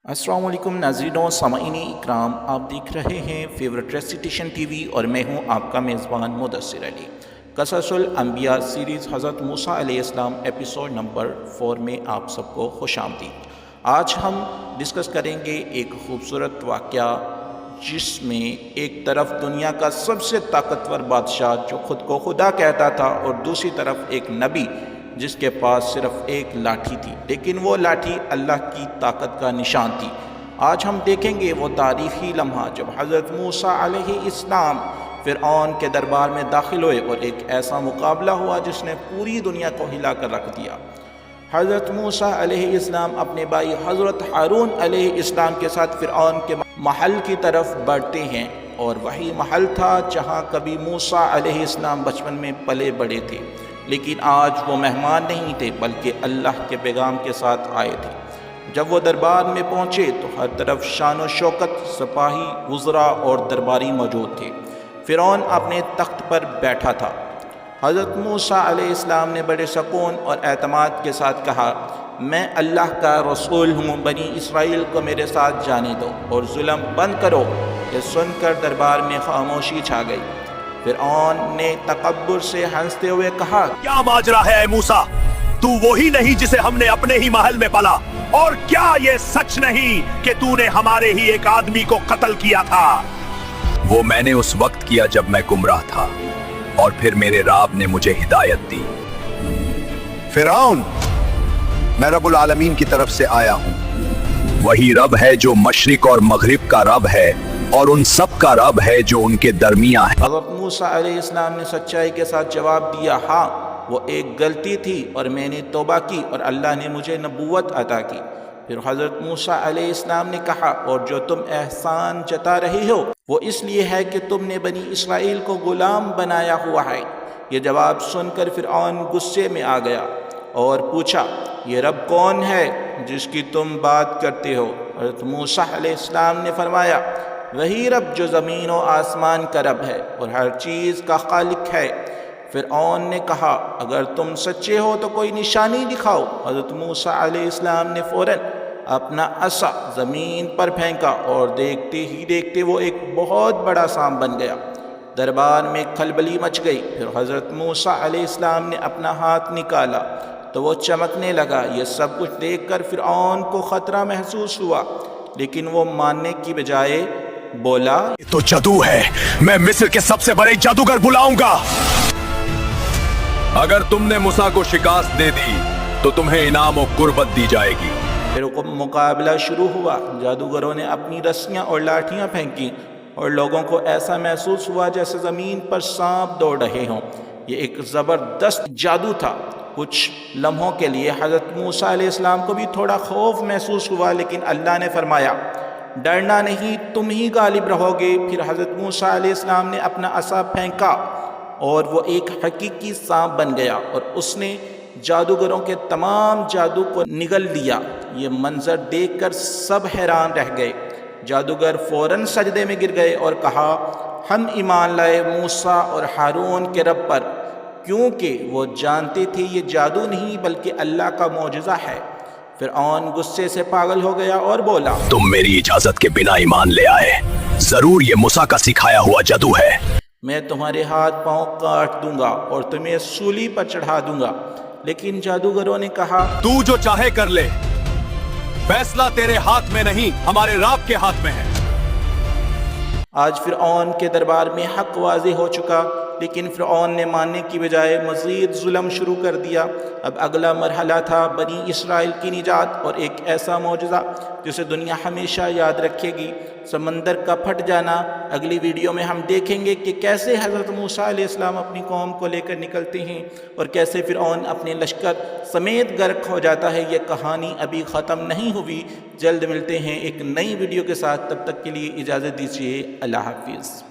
السلام علیکم ناظرین و سامعین اکرام، آپ دیکھ رہے ہیں فیورٹ ریسیٹیشن ٹی وی اور میں ہوں آپ کا میزبان مدثر علی۔ قصص الانبیاء سیریز حضرت موسیٰ علیہ السلام ایپیسوڈ نمبر 4 میں آپ سب کو خوش آمدید۔ آج ہم ڈسکس کریں گے ایک خوبصورت واقعہ جس میں ایک طرف دنیا کا سب سے طاقتور بادشاہ جو خود کو خدا کہتا تھا اور دوسری طرف ایک نبی جس کے پاس صرف ایک لاٹھی تھی، لیکن وہ لاٹھی اللہ کی طاقت کا نشان تھی۔ آج ہم دیکھیں گے وہ تاریخی لمحہ جب حضرت موسیٰ علیہ السلام فرعون کے دربار میں داخل ہوئے اور ایک ایسا مقابلہ ہوا جس نے پوری دنیا کو ہلا کر رکھ دیا۔ حضرت موسیٰ علیہ السلام اپنے بھائی حضرت ہارون علیہ السلام کے ساتھ فرعون کے محل کی طرف بڑھتے ہیں، اور وہی محل تھا جہاں کبھی موسیٰ علیہ السلام بچپن میں پلے بڑے تھے، لیکن آج وہ مہمان نہیں تھے بلکہ اللہ کے پیغام کے ساتھ آئے تھے۔ جب وہ دربار میں پہنچے تو ہر طرف شان و شوکت، سپاہی، وزراء اور درباری موجود تھے۔ فرعون اپنے تخت پر بیٹھا تھا۔ حضرت موسیٰ علیہ السلام نے بڑے سکون اور اعتماد کے ساتھ کہا، میں اللہ کا رسول ہوں، بنی اسرائیل کو میرے ساتھ جانے دو اور ظلم بند کرو۔ یہ سن کر دربار میں خاموشی چھا گئی۔ فرعون نے تکبر سے ہنستے ہوئے کہا، کیا ماجرا ہے اے موسیٰ؟ تو وہی نہیں جسے ہم نے اپنے ہی محل میں پالا؟ اور کیا یہ سچ نہیں کہ تو نے ہمارے ہی ایک آدمی کو قتل کیا تھا؟ وہ میں نے اس وقت کیا جب میں گمراہ تھا، اور پھر میرے رب نے مجھے ہدایت دی۔ فرعون، میں رب العالمین کی طرف سے آیا ہوں، وہی رب ہے جو مشرق اور مغرب کا رب ہے اور ان سب کا رب ہے جو ان کے درمیان ہے۔ حضرت موسیٰ علیہ السلام نے سچائی کے ساتھ جواب دیا، ہاں وہ ایک غلطی تھی اور میں نے توبہ کی اور اللہ نے مجھے نبوت عطا کی۔ پھر حضرت موسیٰ علیہ السلام نے کہا، اور جو تم احسان جتا رہے ہو وہ اس لیے ہے کہ تم نے بنی اسرائیل کو غلام بنایا ہوا ہے۔ یہ جواب سن کر فرعون غصے میں آ گیا اور پوچھا، یہ رب کون ہے جس کی تم بات کرتے ہو؟ حضرت موسیٰ علیہ السلام نے فرمایا، وہی رب جو زمین و آسمان کا رب ہے اور ہر چیز کا خالق ہے۔ فرعون نے کہا، اگر تم سچے ہو تو کوئی نشانی دکھاؤ۔ حضرت موسیٰ علیہ السلام نے فوراً اپنا عصا زمین پر پھینکا اور دیکھتے ہی دیکھتے وہ ایک بہت بڑا سانپ بن گیا۔ دربار میں کھلبلی مچ گئی۔ پھر حضرت موسیٰ علیہ السلام نے اپنا ہاتھ نکالا تو وہ چمکنے لگا۔ یہ سب کچھ دیکھ کر فرعون کو خطرہ محسوس ہوا، لیکن وہ ماننے کی بجائے بولا، یہ تو جادو ہے، میں مصر کے سب سے بڑے جادوگر بلاؤں گا۔ اگر تم نے موسیٰ کو شکست دے دی تو تمہیں انعام و قربت دی جائے گی۔ پھر مقابلہ شروع ہوا۔ جادوگروں نے اپنی رسیاں اور لاٹھیاں پھینکیں اور لوگوں کو ایسا محسوس ہوا جیسے زمین پر سانپ دوڑ رہے ہوں۔ یہ ایک زبردست جادو تھا۔ کچھ لمحوں کے لیے حضرت موسیٰ علیہ السلام کو بھی تھوڑا خوف محسوس ہوا، لیکن اللہ نے فرمایا، ڈرنا نہیں، تم ہی غالب رہو گے۔ پھر حضرت موسیٰ علیہ السلام نے اپنا عصا پھینکا اور وہ ایک حقیقی سانپ بن گیا اور اس نے جادوگروں کے تمام جادو کو نگل دیا۔ یہ منظر دیکھ کر سب حیران رہ گئے۔ جادوگر فوراً سجدے میں گر گئے اور کہا، ہم ایمان لائے موسیٰ اور ہارون کے رب پر، کیونکہ وہ جانتے تھے یہ جادو نہیں بلکہ اللہ کا معجزہ ہے۔ فرعون غصے سے پاگل ہو گیا اور بولا، تم میری اجازت کے بنا ایمان لے آئے، ضرور یہ موسیٰ کا سکھایا ہوا جادو ہے۔ میں تمہارے ہاتھ پاؤں کاٹ دوں گا اور تمہیں سولی پر چڑھا دوں گا۔ لیکن جادوگروں نے کہا، تو جو چاہے کر لے، فیصلہ تیرے ہاتھ میں نہیں ہمارے رب کے ہاتھ میں ہے۔ آج فرعون کے دربار میں حق واضح ہو چکا، لیکن فرعون نے ماننے کی بجائے مزید ظلم شروع کر دیا۔ اب اگلا مرحلہ تھا بنی اسرائیل کی نجات اور ایک ایسا معجزہ جسے دنیا ہمیشہ یاد رکھے گی، سمندر کا پھٹ جانا۔ اگلی ویڈیو میں ہم دیکھیں گے کہ کیسے حضرت موسیٰ علیہ السلام اپنی قوم کو لے کر نکلتے ہیں اور کیسے فرعون اپنے لشکر سمیت غرق ہو جاتا ہے۔ یہ کہانی ابھی ختم نہیں ہوئی۔ جلد ملتے ہیں ایک نئی ویڈیو کے ساتھ، تب تک کے لیے اجازت دیجیے، اللہ حافظ۔